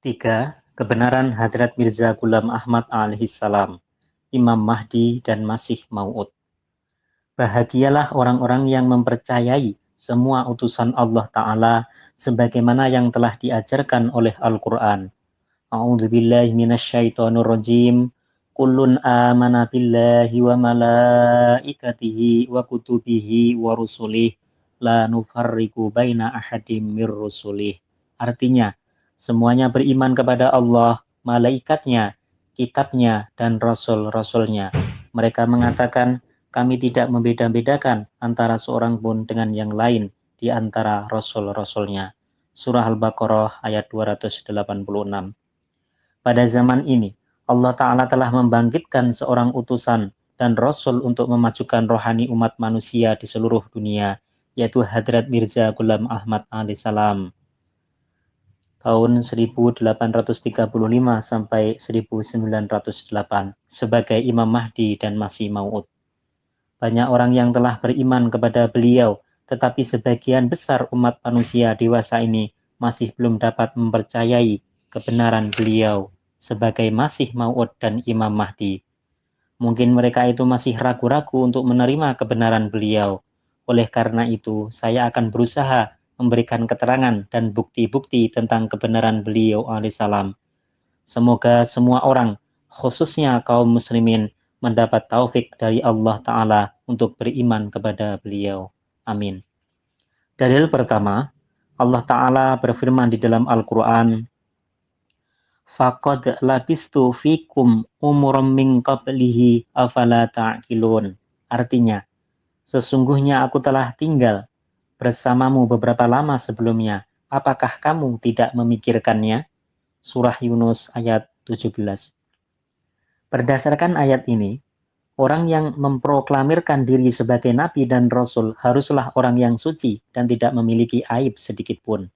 3. Kebenaran Hadrat Mirza Ghulam Ahmad alaihissalam, Imam Mahdi dan Masih Maud. Bahagialah orang-orang yang mempercayai semua utusan Allah Ta'ala sebagaimana yang telah diajarkan oleh Al-Quran. A'udzubillahi minasyaitonirrajim. Kullun amana billahi wa malaikatihi wa kutubihi wa rusulih la nufarriqu baina ahadim mir rusulih. Artinya, semuanya beriman kepada Allah, malaikatnya, kitabnya, dan rasul-rasulnya. Mereka mengatakan, kami tidak membeda-bedakan antara seorang pun dengan yang lain di antara rasul-rasulnya. Surah Al-Baqarah ayat 286. Pada zaman ini, Allah Ta'ala telah membangkitkan seorang utusan dan Rasul untuk memajukan rohani umat manusia di seluruh dunia, yaitu Hadrat Mirza Ghulam Ahmad alaihissalam tahun 1835 sampai 1908 sebagai Imam Mahdi dan Masih Maud. Banyak orang yang telah beriman kepada beliau, tetapi sebagian besar umat manusia dewasa ini masih belum dapat mempercayai kebenaran beliau sebagai Masih Maud dan Imam Mahdi. Mungkin mereka itu masih ragu-ragu untuk menerima kebenaran beliau. Oleh karena itu, saya akan berusaha memberikan keterangan dan bukti-bukti tentang kebenaran beliau alaihissalam. Semoga semua orang, khususnya kaum muslimin, mendapat taufik dari Allah Ta'ala untuk beriman kepada beliau. Amin. Dalil pertama, Allah Ta'ala berfirman di dalam Al-Quran, Faqad labistu fikum umurum min qablihi afala ta'qilun. Artinya, sesungguhnya aku telah tinggal bersamamu beberapa lama sebelumnya. Apakah kamu tidak memikirkannya? Surah Yunus ayat 17. Berdasarkan ayat ini, orang yang memproklamirkan diri sebagai nabi dan rasul haruslah orang yang suci dan tidak memiliki aib sedikit pun.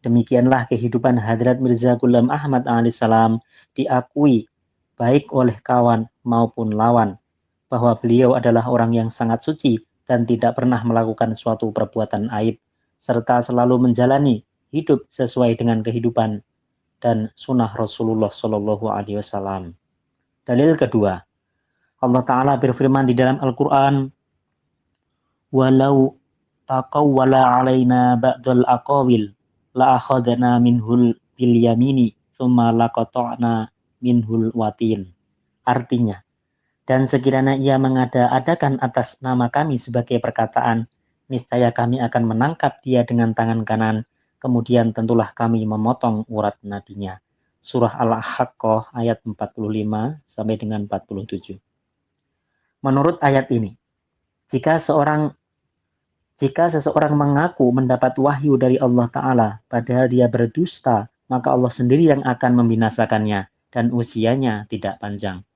Demikianlah kehidupan Hadrat Mirza Ghulam Ahmad alaihissalam diakui baik oleh kawan maupun lawan bahwa beliau adalah orang yang sangat suci dan tidak pernah melakukan suatu perbuatan aib serta selalu menjalani hidup sesuai dengan kehidupan dan sunnah Rasulullah Shallallahu Alaihi Wasallam. Dalil kedua, Allah Ta'ala berfirman di dalam Al-Quran, Walau taqawwala alaina ba'dal aqawil la'akhadna minhul bil yamini thumma laqata'na minhul watin. Artinya, dan sekiranya ia mengada-adakan atas nama kami sebagai perkataan, niscaya kami akan menangkap dia dengan tangan kanan, kemudian tentulah kami memotong urat nadinya. Surah Al-Haqqah ayat 45 sampai dengan 47. Menurut ayat ini, jika seseorang mengaku mendapat wahyu dari Allah Ta'ala, padahal dia berdusta, maka Allah sendiri yang akan membinasakannya, dan usianya tidak panjang.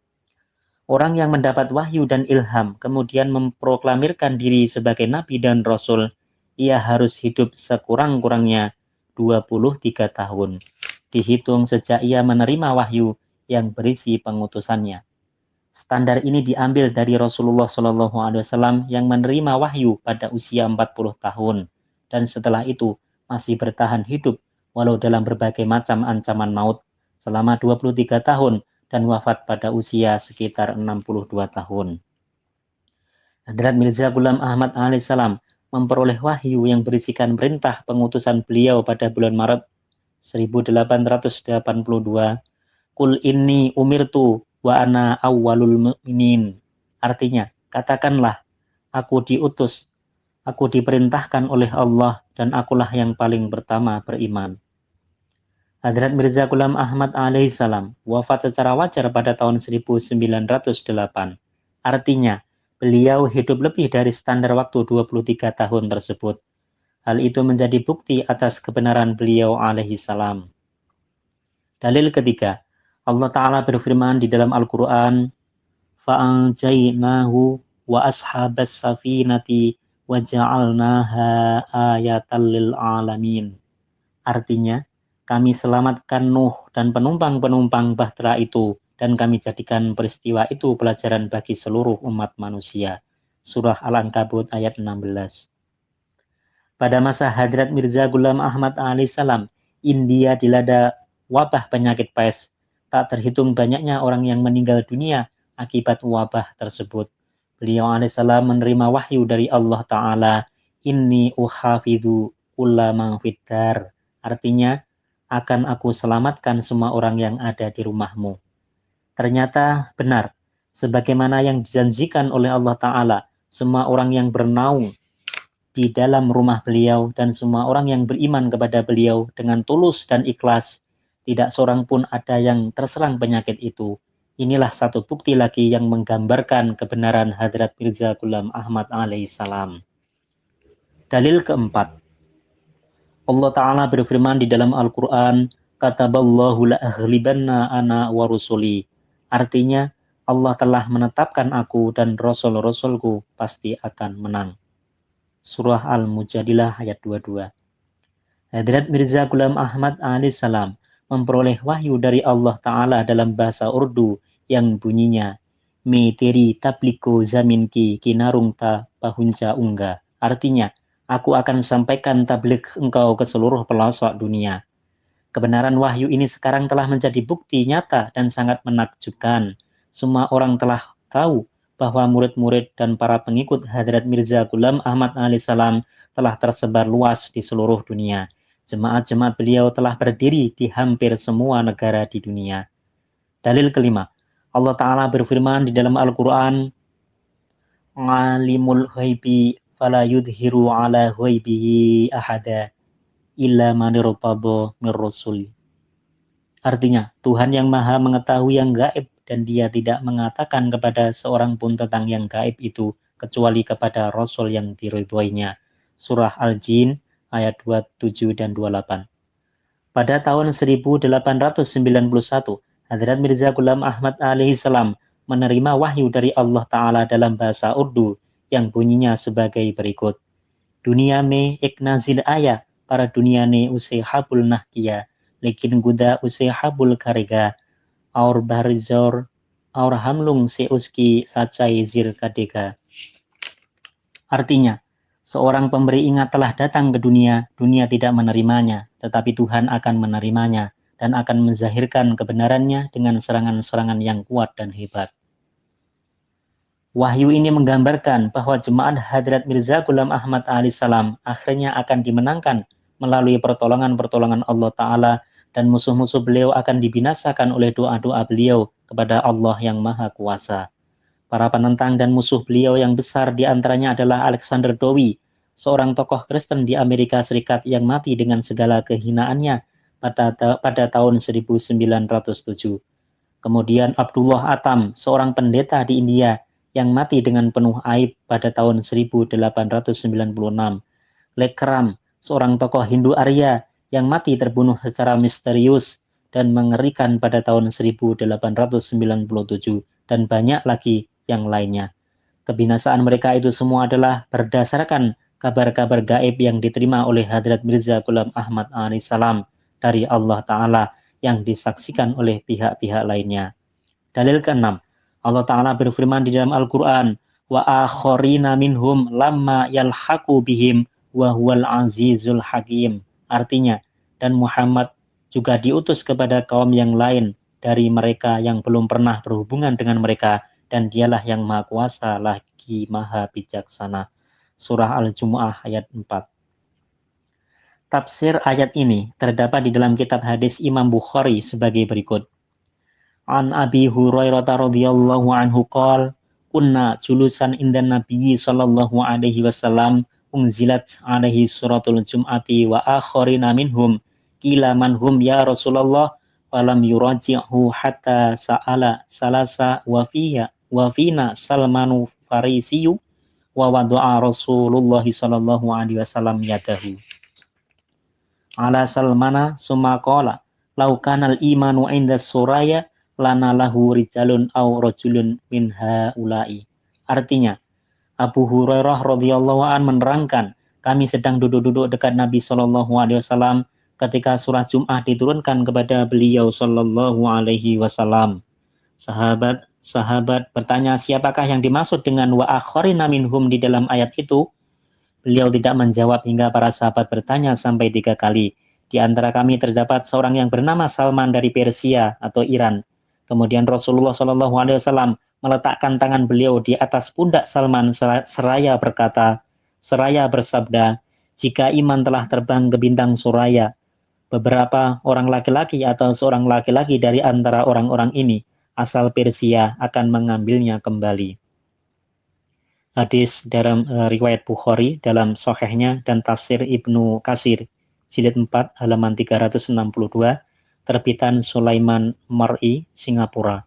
Orang yang mendapat wahyu dan ilham, kemudian memproklamirkan diri sebagai Nabi dan Rasul, ia harus hidup sekurang-kurangnya 23 tahun, dihitung sejak ia menerima wahyu yang berisi pengutusannya. Standar ini diambil dari Rasulullah SAW yang menerima wahyu pada usia 40 tahun dan setelah itu masih bertahan hidup walau dalam berbagai macam ancaman maut selama 23 tahun dan wafat pada usia sekitar 62 tahun. Hadrat Mirza Ghulam Ahmad alaihissalam memperoleh wahyu yang berisikan perintah pengutusan beliau pada bulan Maret 1882. Kul inni umirtu wa ana awwalul mu'minin. Artinya, katakanlah, aku diutus, aku diperintahkan oleh Allah dan akulah yang paling pertama beriman. Hadrat Mirza Ghulam Ahmad alaihissalam wafat secara wajar pada tahun 1908. Artinya, beliau hidup lebih dari standar waktu 23 tahun tersebut. Hal itu menjadi bukti atas kebenaran beliau alaihissalam. Dalil ketiga, Allah Ta'ala berfirman di dalam Al-Quran, فَأَنْجَيْنَاهُ وَأَصْحَابَ السَّفِينَةِ وَجَعَلْنَاهَا آيَةً لِلْعَالَمِينَ. Artinya, kami selamatkan Nuh dan penumpang-penumpang bahtera itu, dan kami jadikan peristiwa itu pelajaran bagi seluruh umat manusia. Surah Al-Ankabut ayat 16. Pada masa Hadrat Mirza Ghulam Ahmad alaihissalam, India dilanda wabah penyakit pes. Tak terhitung banyaknya orang yang meninggal dunia akibat wabah tersebut. Beliau alaihissalam menerima wahyu dari Allah Ta'ala, inni uhafidhu kulla man fiddar. Artinya, akan aku selamatkan semua orang yang ada di rumahmu. Ternyata benar, sebagaimana yang dijanjikan oleh Allah Ta'ala, semua orang yang bernaung di dalam rumah beliau dan semua orang yang beriman kepada beliau dengan tulus dan ikhlas, tidak seorang pun ada yang terserang penyakit itu. Inilah satu bukti lagi yang menggambarkan kebenaran Hadrat Mirza Ghulam Ahmad alaihissalam. Dalil keempat, Allah Ta'ala berfirman di dalam Al-Quran, Kataballahu la'aghlibanna ana wa rusuli. Artinya, Allah telah menetapkan aku dan Rasul-Rasulku pasti akan menang. Surah Al-Mujadilah ayat 22. Hadrat Mirza Ghulam Ahmad alaihissalam memperoleh wahyu dari Allah Ta'ala dalam bahasa Urdu yang bunyinya, Me teri tabliko zaminki kinarung ta pahunca ungga. Artinya, aku akan sampaikan tablik engkau ke seluruh pelosok dunia. Kebenaran wahyu ini sekarang telah menjadi bukti nyata dan sangat menakjubkan. Semua orang telah tahu bahwa murid-murid dan para pengikut Hadrat Mirza Ghulam Ahmad alaihissalam telah tersebar luas di seluruh dunia. Jemaat-jemaat beliau telah berdiri di hampir semua negara di dunia. Dalil kelima, Allah Ta'ala berfirman di dalam Al-Quran, Alimul ghaibi fala yudhiru ala ghaibihi ahada illa manirtadha mir rasul. Artinya, Tuhan yang Maha mengetahui yang gaib dan Dia tidak mengatakan kepada seorang pun tentang yang gaib itu kecuali kepada Rasul yang diridhoinya. Surah Al-Jin ayat 27 dan 28. Pada tahun 1891, Hadrat Mirza Ghulam Ahmad alaihissalam menerima wahyu dari Allah Ta'ala dalam bahasa Urdu yang bunyinya sebagai berikut. Dunia me ek nazil aya para dunia ne use habul nahkiya lekin guda use habul karega aur barizor aur hamlung se uski sacai zir kadega. Artinya, seorang pemberi ingat telah datang ke dunia, dunia tidak menerimanya, tetapi Tuhan akan menerimanya dan akan menzahirkan kebenarannya dengan serangan-serangan yang kuat dan hebat. Wahyu ini menggambarkan bahwa jemaat Hadrat Mirza Ghulam Ahmad alaihissalam akhirnya akan dimenangkan melalui pertolongan-pertolongan Allah Ta'ala dan musuh-musuh beliau akan dibinasakan oleh doa-doa beliau kepada Allah yang Maha Kuasa. Para penentang dan musuh beliau yang besar diantaranya adalah Alexander Dowie, seorang tokoh Kristen di Amerika Serikat yang mati dengan segala kehinaannya pada tahun 1907. Kemudian Abdullah Atam, seorang pendeta di India yang mati dengan penuh aib pada tahun 1896. Lekram, seorang tokoh Hindu Arya yang mati terbunuh secara misterius dan mengerikan pada tahun 1897, dan banyak lagi yang lainnya. Kebinasaan mereka itu semua adalah berdasarkan kabar-kabar gaib yang diterima oleh Hadrat Mirza Ghulam Ahmad alaihissalam dari Allah Ta'ala yang disaksikan oleh pihak-pihak lainnya. Dalil keenam, Allah Ta'ala berfirman di dalam Al-Quran, wa akhorina minhum lamma yalhaqu bihim wa huwal azizul hakim. Artinya, dan Muhammad juga diutus kepada kaum yang lain dari mereka yang belum pernah berhubungan dengan mereka, dan dialah yang maha kuasa lagi maha bijaksana. Surah Al-Jumu'ah ayat 4. Tafsir ayat ini terdapat di dalam kitab hadis Imam Bukhari sebagai berikut. An Abi Hurairah radhiyallahu anhu qala kunna julusan indan Nabi sallallahu alaihi wasallam unzilat alaihi suratul Jum'ati wa akharina minhum qila man hum ya Rasulullah falam yuraji'hu hatta sa'ala salasa wa fina Salmanu Farisiyu wa wada'a Rasulullah sallallahu alaihi wasallam yadahu ala Salmana summa qala law kana al-imanu 'inda suraya lana lahu rijalun aw rajulun min haula'i. Artinya, Abu Hurairah radhiyallahu an menerangkan, kami sedang duduk-duduk dekat Nabi sallallahu alaihi wasallam ketika surah Jum'ah diturunkan kepada beliau sallallahu alaihi wasallam. Sahabat bertanya, siapakah yang dimaksud dengan wa akharina minhum di dalam ayat itu? Beliau tidak menjawab hingga para sahabat bertanya sampai 3 kali. Di antara kami terdapat seorang yang bernama Salman dari Persia atau Iran. Kemudian Rasulullah Shallallahu Alaihi Wasallam meletakkan tangan beliau di atas pundak Salman seraya bersabda, jika iman telah terbang ke bintang suraya, beberapa orang laki-laki atau seorang laki-laki dari antara orang-orang ini asal Persia akan mengambilnya kembali. Hadis dalam riwayat Bukhari dalam Sahihnya dan tafsir Ibnu Katsir jilid 4 halaman 362 terbitan Sulaiman Mar'i Singapura.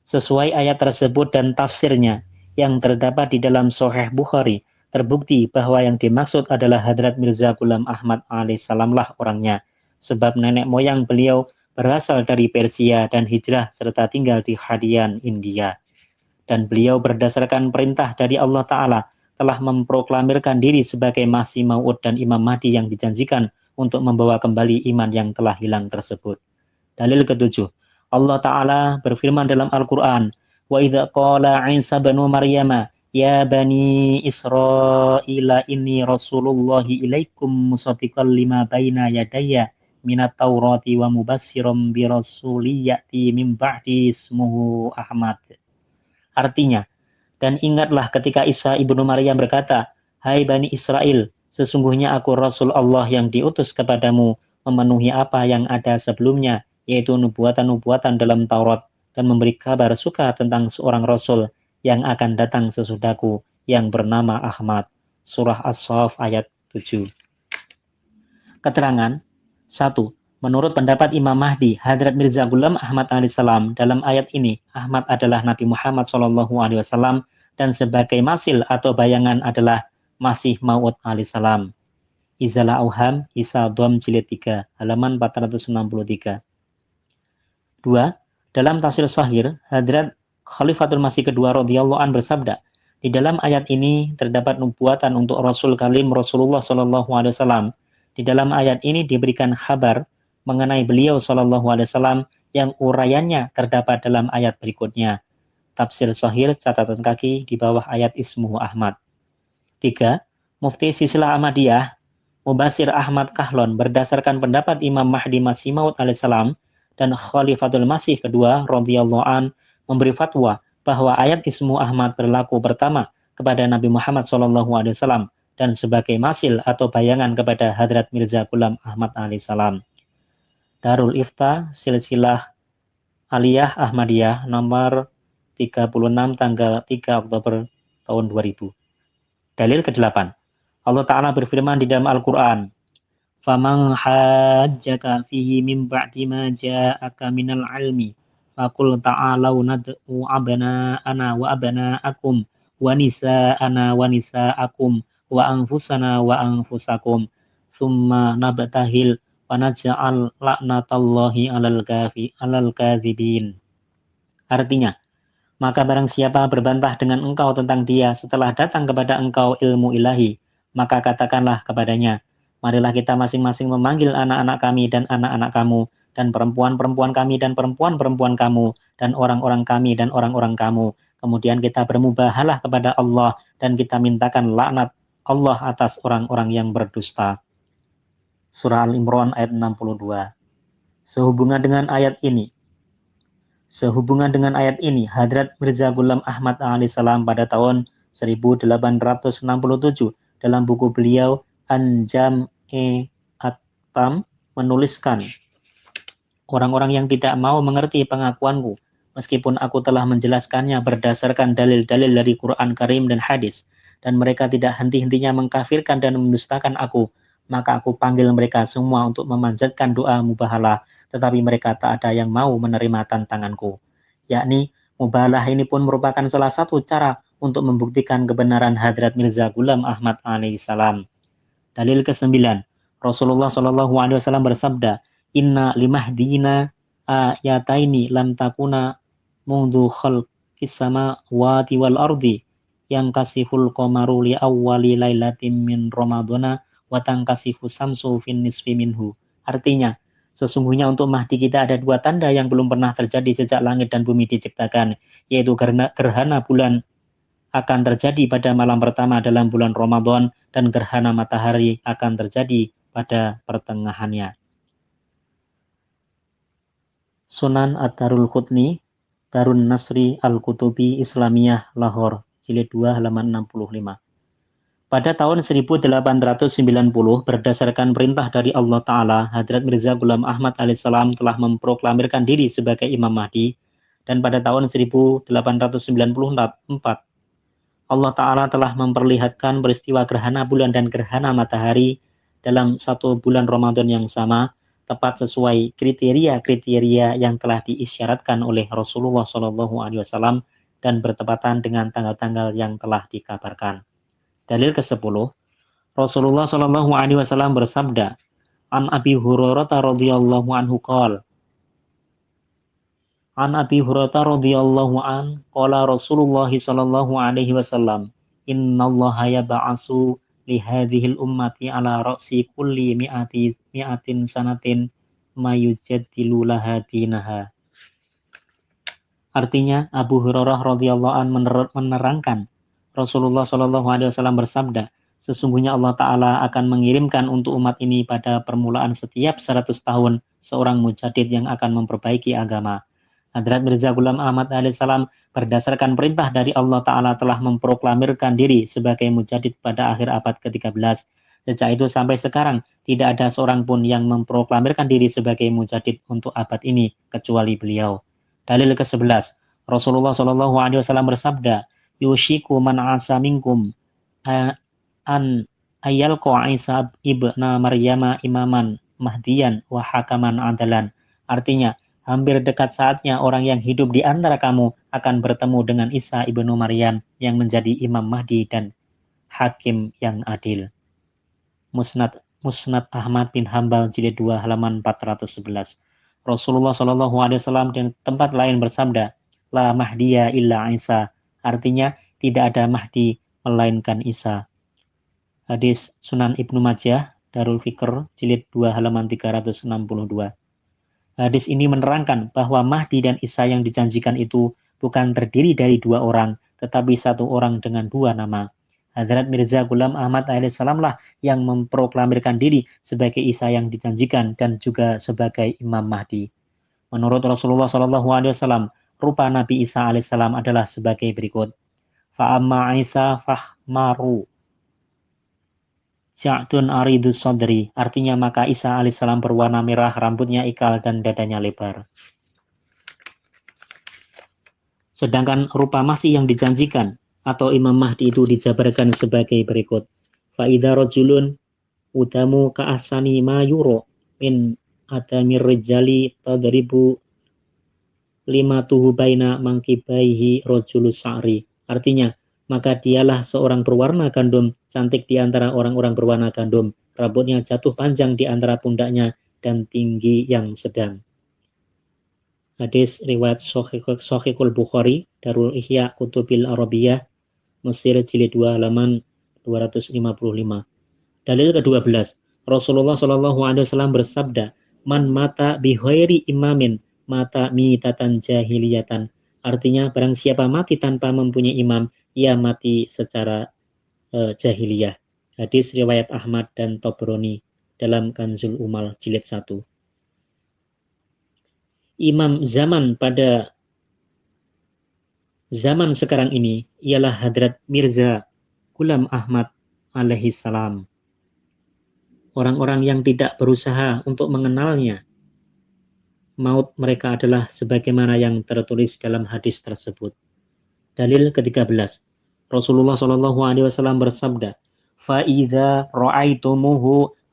Sesuai ayat tersebut dan tafsirnya yang terdapat di dalam Sahih Bukhari, terbukti bahwa yang dimaksud adalah Hadrat Mirza Ghulam Ahmad alaihissalam lah orangnya, sebab nenek moyang beliau berasal dari Persia dan hijrah serta tinggal di Hadian, India. Dan beliau berdasarkan perintah dari Allah Ta'ala telah memproklamirkan diri sebagai Masih Maud dan Imam Mahdi yang dijanjikan untuk membawa kembali iman yang telah hilang tersebut. Dalil ketujuh, Allah Ta'ala berfirman dalam Al-Quran, wa idza qala Isa banu Maryama ya bani Israila inni rasulullahi ilaikum musaddiqan lima baina yadayya minat taurati wa mubassiram bi rasuli ya'ti min ba'di ismuhu Ahmad. Artinya, dan ingatlah ketika Isa ibnu Maryam berkata, hai Bani Israel, sesungguhnya aku Rasul Allah yang diutus kepadamu, memenuhi apa yang ada sebelumnya, yaitu nubuatan-nubuatan dalam Taurat, dan memberi kabar suka tentang seorang Rasul yang akan datang sesudahku, yang bernama Ahmad. Surah As-Saff ayat 7. Keterangan 1. Menurut pendapat Imam Mahdi, Hadrat Mirza Ghulam Ahmad alaihissalam, dalam ayat ini, Ahmad adalah Nabi Muhammad SAW dan sebagai masil atau bayangan adalah Masih Maud alaihissalam. Izalah Auham, Isa Dom jilid 3, halaman 463. 2. Dalam tafsir Sahih, Hadrat Khalifatul Masih kedua radhiyallahu an bersabda, di dalam ayat ini terdapat nubuatan untuk Rasul Kalim Rasulullah SAW. Di dalam ayat ini diberikan kabar mengenai beliau Shallallahu Alaihi Wasallam yang uraiannya terdapat dalam ayat berikutnya. Tafsir Sahih catatan kaki di bawah ayat Ismuhu Ahmad. 3. Mufti Silsilah Ahmadiyah Mubasir Ahmad Kahlon berdasarkan pendapat Imam Mahdi Masih Maud alaihissalam dan Khalifatul Masih kedua radhiyallahu an memberi fatwa bahwa ayat Ismuhu Ahmad berlaku pertama kepada Nabi Muhammad Shallallahu Alaihi Wasallam dan sebagai masil atau bayangan kepada Hadrat Mirza Ghulam Ahmad alaihissalam. Darul Ifta Silsilah Aliyah Ahmadiyah nomor 36 tanggal 3 Oktober tahun 2000. Dalil ke-8. Allah Ta'ala berfirman di dalam Al-Quran, فَمَنْ حَاجَّكَ فِيهِ مِنْ بَعْدِ مَا جَاءَكَ مِنَ الْعِلْمِ فَقُلْ تَعَالَوْا نَدْعُ أَبْنَاءَنَا وَأَبْنَاءَكُمْ وَنِسَاءَنَا وَنِسَاءَكُمْ وَأَنْفُسَنَا وَأَنْفُسَكُمْ ثُمَّ نَبْتَهِلْ Wanaj'al laknatallahi alal kadzibin. Artinya, maka barang siapa berbantah dengan engkau tentang dia setelah datang kepada engkau ilmu ilahi, maka katakanlah kepadanya, marilah kita masing-masing memanggil anak-anak kami dan anak-anak kamu, dan perempuan-perempuan kami dan perempuan-perempuan kamu, dan orang-orang kami dan orang-orang kamu. Kemudian kita bermubahalah kepada Allah dan kita mintakan laknat Allah atas orang-orang yang berdusta. Surah Al-Imran ayat 62. Sehubungan dengan ayat ini, Hadrat Mirza Ghulam Ahmad alaihissalam pada tahun 1867 dalam buku beliau Anjam-e At-Tam menuliskan, orang-orang yang tidak mau mengerti pengakuanku, meskipun aku telah menjelaskannya berdasarkan dalil-dalil dari Quran Karim dan hadis, dan mereka tidak henti-hentinya mengkafirkan dan mendustakan aku, maka aku panggil mereka semua untuk memanjatkan doa mubahalah, tetapi mereka tak ada yang mau menerima tantanganku. Yakni, mubahalah ini pun merupakan salah satu cara untuk membuktikan kebenaran Hadrat Mirza Ghulam Ahmad alaihissalam. Dalil ke-9, Rasulullah SAW bersabda, Inna limahdina ayataini lam takuna mundu khalqis samawati wal ardi yang kasiful qamaru li awwali lailatin min ramadana watang kasifu samsu fin nisfi minhu. Artinya, sesungguhnya untuk Mahdi kita ada dua tanda yang belum pernah terjadi sejak langit dan bumi diciptakan, yaitu gerhana bulan akan terjadi pada malam pertama dalam bulan Ramadan dan gerhana matahari akan terjadi pada pertengahannya. Sunan Ad-Darul Qutni, Darun Nasri Al-Kutubi Islamiyah Lahore, jilid 2 halaman 65. Pada tahun 1890, berdasarkan perintah dari Allah Ta'ala, Hadrat Mirza Ghulam Ahmad alaihissalam telah memproklamirkan diri sebagai Imam Mahdi, dan pada tahun 1894, Allah Ta'ala telah memperlihatkan peristiwa gerhana bulan dan gerhana matahari dalam satu bulan Ramadan yang sama, tepat sesuai kriteria-kriteria yang telah diisyaratkan oleh Rasulullah SAW dan bertepatan dengan tanggal-tanggal yang telah dikabarkan. Dalil ke-10, Rasulullah SAW bersabda, An Abi Hurairah radhiyallahu anhu qala, An Abi Hurairah radhiyallahu an qala Rasulullah sallallahu alaihi wasallam, innallaha yab'atsu li hadhil ummati ala ra'si kulli mi'atin sanatin mayujaddilu laha dinaha. Artinya, Abu Hurairah radhiyallahu an menerangkan, Rasulullah Shallallahu alaihi wasallam bersabda, sesungguhnya Allah Ta'ala akan mengirimkan untuk umat ini pada permulaan setiap 100 tahun seorang mujadid yang akan memperbaiki agama. Hadrat Mirza Ghulam Ahmad alaihissalam berdasarkan perintah dari Allah Ta'ala telah memproklamirkan diri sebagai mujadid pada akhir abad ke-13. Sejak itu sampai sekarang, tidak ada seorang pun yang memproklamirkan diri sebagai mujadid untuk abad ini, kecuali beliau. Dalil ke-11, Rasulullah Shallallahu alaihi wasallam bersabda, yushiku man asa minkum an ayalqa Isa ibna Maryama imaman mahdiyan wa hakaman adalan. Artinya, hampir dekat saatnya orang yang hidup di antara kamu akan bertemu dengan Isa ibnu Maryam yang menjadi imam mahdi dan hakim yang adil. Musnad Ahmad bin Hambal jilid 2 halaman 411. Rasulullah Shallallahu alaihi wasallam di tempat lain bersabda, la mahdiya illa Isa. Artinya, tidak ada Mahdi melainkan Isa. Hadis Sunan Ibnu Majah, Darul Fikr, jilid 2 halaman 362. Hadis ini menerangkan bahwa Mahdi dan Isa yang dijanjikan itu bukan terdiri dari dua orang, tetapi satu orang dengan dua nama. Hadrat Mirza Ghulam Ahmad alaihissalam lah yang memproklamirkan diri sebagai Isa yang dijanjikan dan juga sebagai Imam Mahdi. Menurut Rasulullah SAW, rupa Nabi Isa alaihissalam adalah sebagai berikut. Fa'amma Isa fahmaru Sya'dun aridus sodri. Artinya maka Isa alaihissalam berwarna merah, rambutnya ikal dan dadanya lebar. Sedangkan rupa Masih yang dijanjikan atau Imam Mahdi itu dijabarkan sebagai berikut. Fa'idha rajulun udamu ka'asani ma yuro min adamir rijali tadribu lima tuhu baina mangkibaihi rojulus sa'ri. Artinya, maka dialah seorang berwarna gandum, cantik di antara orang-orang berwarna gandum, rambutnya jatuh panjang di antara pundaknya dan tinggi yang sedang. Hadis riwayat Shahihul Bukhari, Darul Ihya Kutubil Arabiyah, Mesir jilid 2 halaman 255. Dalil ke-12, Rasulullah SAW bersabda, man mata bi ghairi imamin mata mitatan jahiliyatan. Artinya barang siapa mati tanpa mempunyai imam, ia mati secara jahiliyah. Hadis riwayat Ahmad dan Tabrani dalam Kanzul Umal jilid 1. Imam zaman pada zaman sekarang ini ialah Hadrat Mirza Ghulam Ahmad alaihissalam. Orang-orang yang tidak berusaha untuk mengenalnya, maut mereka adalah sebagaimana yang tertulis dalam hadis tersebut. Dalil ke-13, Rasulullah SAW bersabda, فَإِذَا رَأَيْتُمُهُ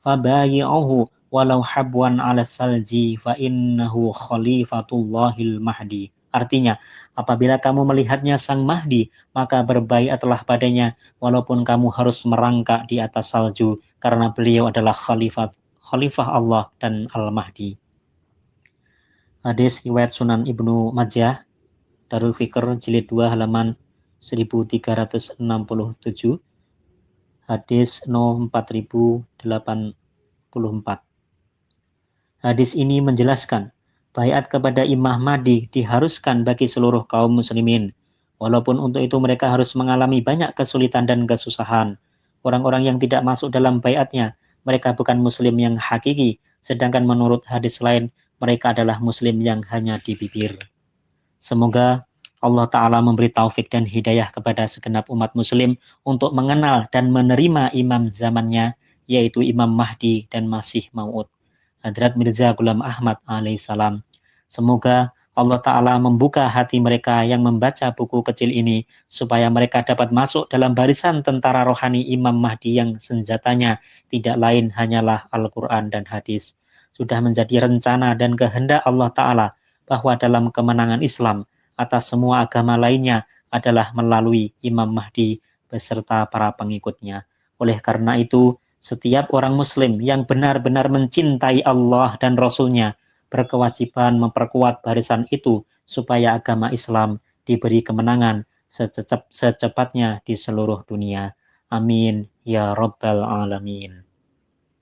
فَبَايِعُهُ وَلَوْ حَبْوًا عَلَى السَّلْجِ فَإِنَّهُ خَلِيفَةُ اللَّهِ الْمَهْدِي. Artinya, apabila kamu melihatnya sang Mahdi, maka berbaiatlah padanya, walaupun kamu harus merangkak di atas salju, karena beliau adalah khalifah Allah dan Al-Mahdi. Hadis riwayat Sunan Ibnu Majah, Darul Fikr jilid 2 halaman 1367, hadis no 4084. Hadis ini menjelaskan baiat kepada Imam Mahdi diharuskan bagi seluruh kaum muslimin, walaupun untuk itu mereka harus mengalami banyak kesulitan dan kesusahan. Orang-orang yang tidak masuk dalam baiatnya mereka bukan muslim yang hakiki, sedangkan menurut hadis lain, mereka adalah muslim yang hanya di bibir. Semoga Allah Ta'ala memberi taufik dan hidayah kepada segenap umat muslim untuk mengenal dan menerima imam zamannya, yaitu Imam Mahdi dan Masih Maud, Hadrat Mirza Ghulam Ahmad alaihissalam. Semoga Allah Ta'ala membuka hati mereka yang membaca buku kecil ini, supaya mereka dapat masuk dalam barisan tentara rohani Imam Mahdi yang senjatanya tidak lain hanyalah Al-Quran dan hadis. Sudah menjadi rencana dan kehendak Allah Ta'ala bahwa dalam kemenangan Islam atas semua agama lainnya adalah melalui Imam Mahdi beserta para pengikutnya. Oleh karena itu, setiap orang muslim yang benar-benar mencintai Allah dan Rasul-Nya berkewajiban memperkuat barisan itu supaya agama Islam diberi kemenangan secepatnya di seluruh dunia. Amin ya Rabbal Alamin.